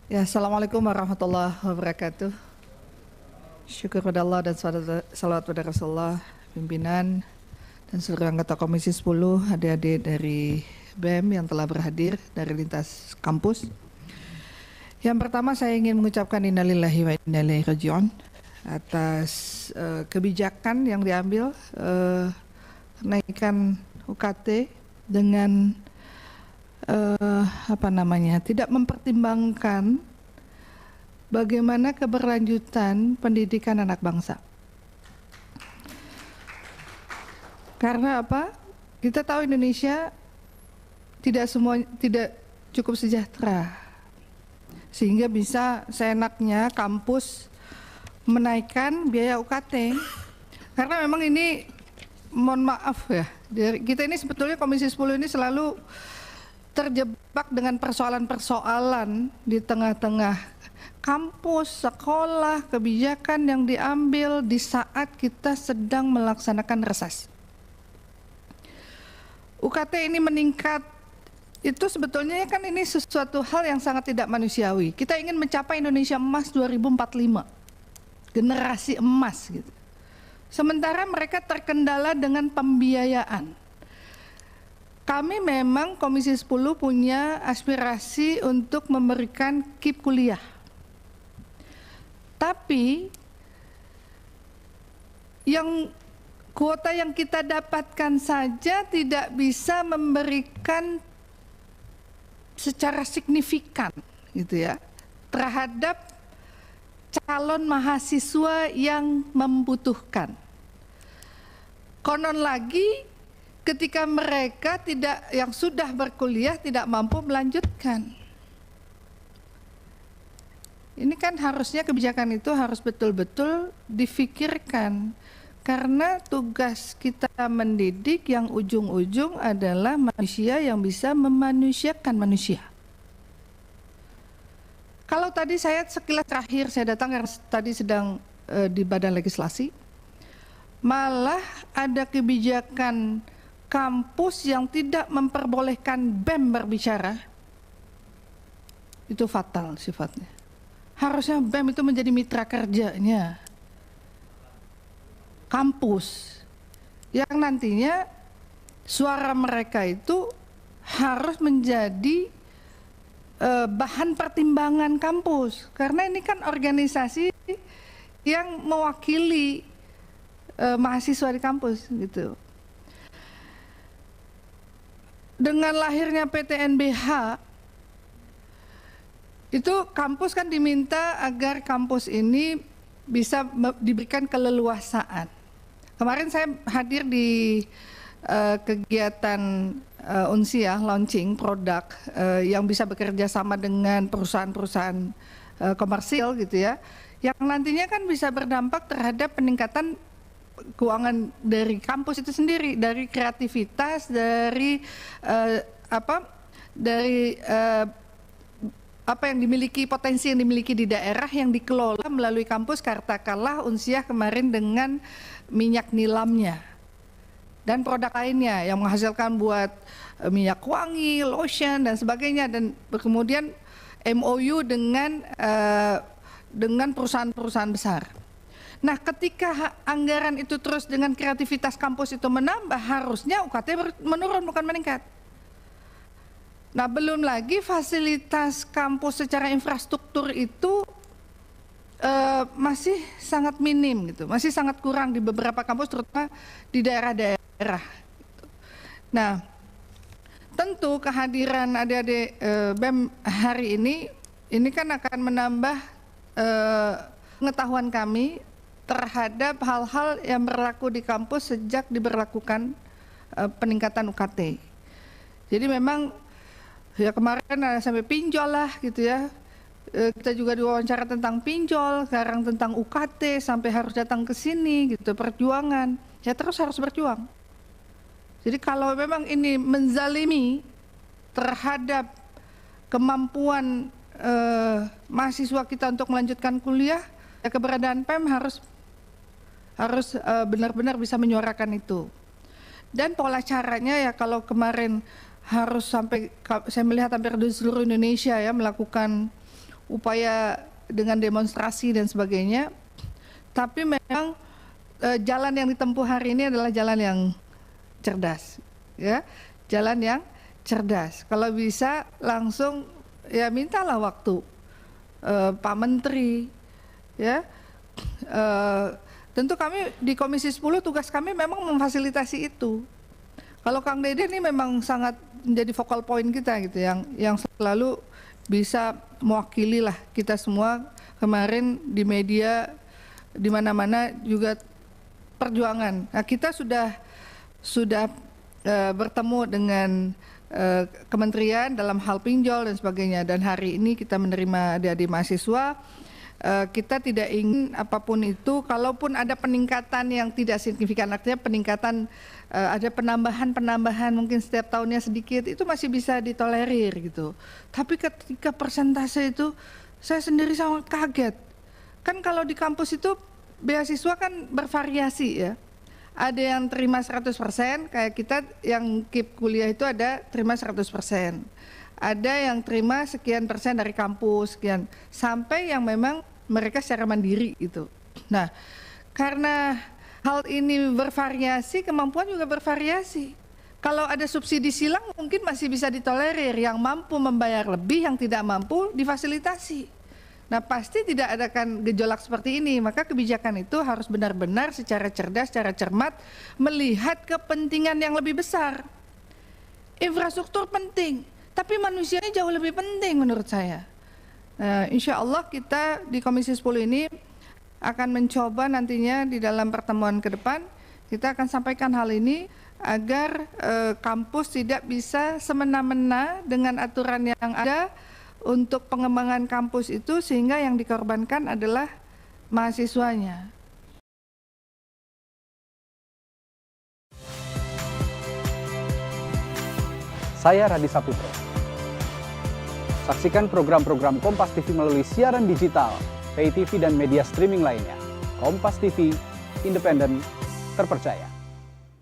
Ya, Assalamualaikum warahmatullahi wabarakatuh. Syukur pada Allah dan salawat pada Rasulullah, pimpinan dan seluruh anggota Komisi 10, adik-adik dari BEM yang telah berhadir dari lintas kampus. Yang pertama saya ingin mengucapkan innalillahi wa inna ilaihi raji'un atas kebijakan yang diambil kenaikan UKT dengan tidak mempertimbangkan bagaimana keberlanjutan pendidikan anak bangsa. Karena apa? Kita tahu Indonesia tidak cukup sejahtera, sehingga bisa seenaknya kampus menaikkan biaya UKT. Karena memang ini, mohon maaf ya, kita ini sebetulnya Komisi 10 ini selalu terjebak dengan persoalan-persoalan di tengah-tengah kampus, sekolah, kebijakan yang diambil di saat kita sedang melaksanakan reses. UKT ini meningkat, itu sebetulnya kan ini sesuatu hal yang sangat tidak manusiawi. Kita ingin mencapai Indonesia Emas 2045, generasi emas gitu. Sementara mereka terkendala dengan pembiayaan. Kami memang Komisi 10 punya aspirasi untuk memberikan KIP kuliah. Tapi yang kuota yang kita dapatkan saja tidak bisa memberikan secara signifikan gitu ya terhadap calon mahasiswa yang membutuhkan. Konon lagi ketika mereka yang sudah berkuliah tidak mampu melanjutkan. Ini kan harusnya kebijakan itu harus betul-betul difikirkan, karena tugas kita mendidik yang ujung-ujung adalah manusia yang bisa memanusiakan manusia. Kalau tadi saya sekilas terakhir saya datang karena tadi sedang di Badan Legislasi, malah ada kebijakan kampus yang tidak memperbolehkan BEM berbicara, itu fatal sifatnya. Harusnya BEM itu menjadi mitra kerjanya kampus, yang nantinya suara mereka itu harus menjadi bahan pertimbangan kampus, karena ini kan organisasi yang mewakili mahasiswa di kampus gitu. Dengan lahirnya PTNBH, itu kampus kan diminta agar kampus ini bisa diberikan keleluasaan. Kemarin saya hadir di kegiatan Unsiah launching produk yang bisa bekerja sama dengan perusahaan-perusahaan komersil gitu ya, yang nantinya kan bisa berdampak terhadap peningkatan keuangan dari kampus itu sendiri, dari kreativitas, dari apa yang dimiliki, potensi yang dimiliki di daerah yang dikelola melalui kampus. Katakanlah Unsiah kemarin dengan minyak nilamnya dan produk lainnya yang menghasilkan buat minyak wangi, lotion dan sebagainya, dan kemudian MOU dengan perusahaan-perusahaan besar. Nah, ketika anggaran itu terus dengan kreativitas kampus itu menambah, harusnya UKT menurun bukan meningkat. Nah, belum lagi fasilitas kampus secara infrastruktur itu masih sangat minim gitu, masih sangat kurang di beberapa kampus, terutama di daerah-daerah. Nah, tentu kehadiran adik-adik BEM hari ini kan akan menambah pengetahuan kami terhadap hal-hal yang berlaku di kampus sejak diberlakukan peningkatan UKT. Jadi memang ya kemarin ada sampai pinjol lah gitu ya. Kita juga diwawancara tentang pinjol, sekarang tentang UKT, sampai harus datang ke sini gitu, perjuangan. Ya terus harus berjuang. Jadi kalau memang ini menzalimi terhadap kemampuan mahasiswa kita untuk melanjutkan kuliah, ya keberadaan PEM harus benar-benar bisa menyuarakan itu. Dan pola caranya ya kalau kemarin harus sampai, saya melihat hampir di seluruh Indonesia ya melakukan upaya dengan demonstrasi dan sebagainya. Tapi memang jalan yang ditempuh hari ini adalah jalan yang cerdas, ya, jalan yang cerdas. Kalau bisa langsung ya mintalah waktu Pak Menteri, ya. Tentu kami di Komisi 10 tugas kami memang memfasilitasi itu. Kalau Kang Dede ini memang sangat menjadi focal point kita gitu, yang selalu bisa mewakili lah kita semua. Kemarin di media di mana-mana juga perjuangan. Nah, kita sudah bertemu dengan kementerian dalam hal pinjol dan sebagainya, dan hari ini kita menerima adik-adik mahasiswa. Kita tidak ingin apapun itu, kalaupun ada peningkatan yang tidak signifikan, artinya peningkatan ada penambahan mungkin setiap tahunnya sedikit, itu masih bisa ditolerir gitu. Tapi ketika persentase itu saya sendiri sangat kaget. Kan kalau di kampus itu beasiswa kan bervariasi ya. Ada yang terima 100%, kayak kita yang KIP kuliah itu ada terima 100%. Ada yang terima sekian persen dari kampus, sekian. Sampai yang memang mereka secara mandiri gitu. Nah, karena hal ini bervariasi, kemampuan juga bervariasi. Kalau ada subsidi silang mungkin masih bisa ditolerir, yang mampu membayar lebih, yang tidak mampu difasilitasi. Nah, pasti tidak adakan gejolak seperti ini, maka kebijakan itu harus benar-benar secara cerdas, secara cermat, melihat kepentingan yang lebih besar. Infrastruktur penting, tapi manusianya jauh lebih penting menurut saya. Nah, insya Allah kita di Komisi 10 ini akan mencoba nantinya di dalam pertemuan ke depan, kita akan sampaikan hal ini agar kampus tidak bisa semena-mena dengan aturan yang ada untuk pengembangan kampus itu, sehingga yang dikorbankan adalah mahasiswanya. Saya Radi Saputro. Saksikan program-program Kompas TV melalui siaran digital, pay TV dan media streaming lainnya. Kompas TV, independen, terpercaya.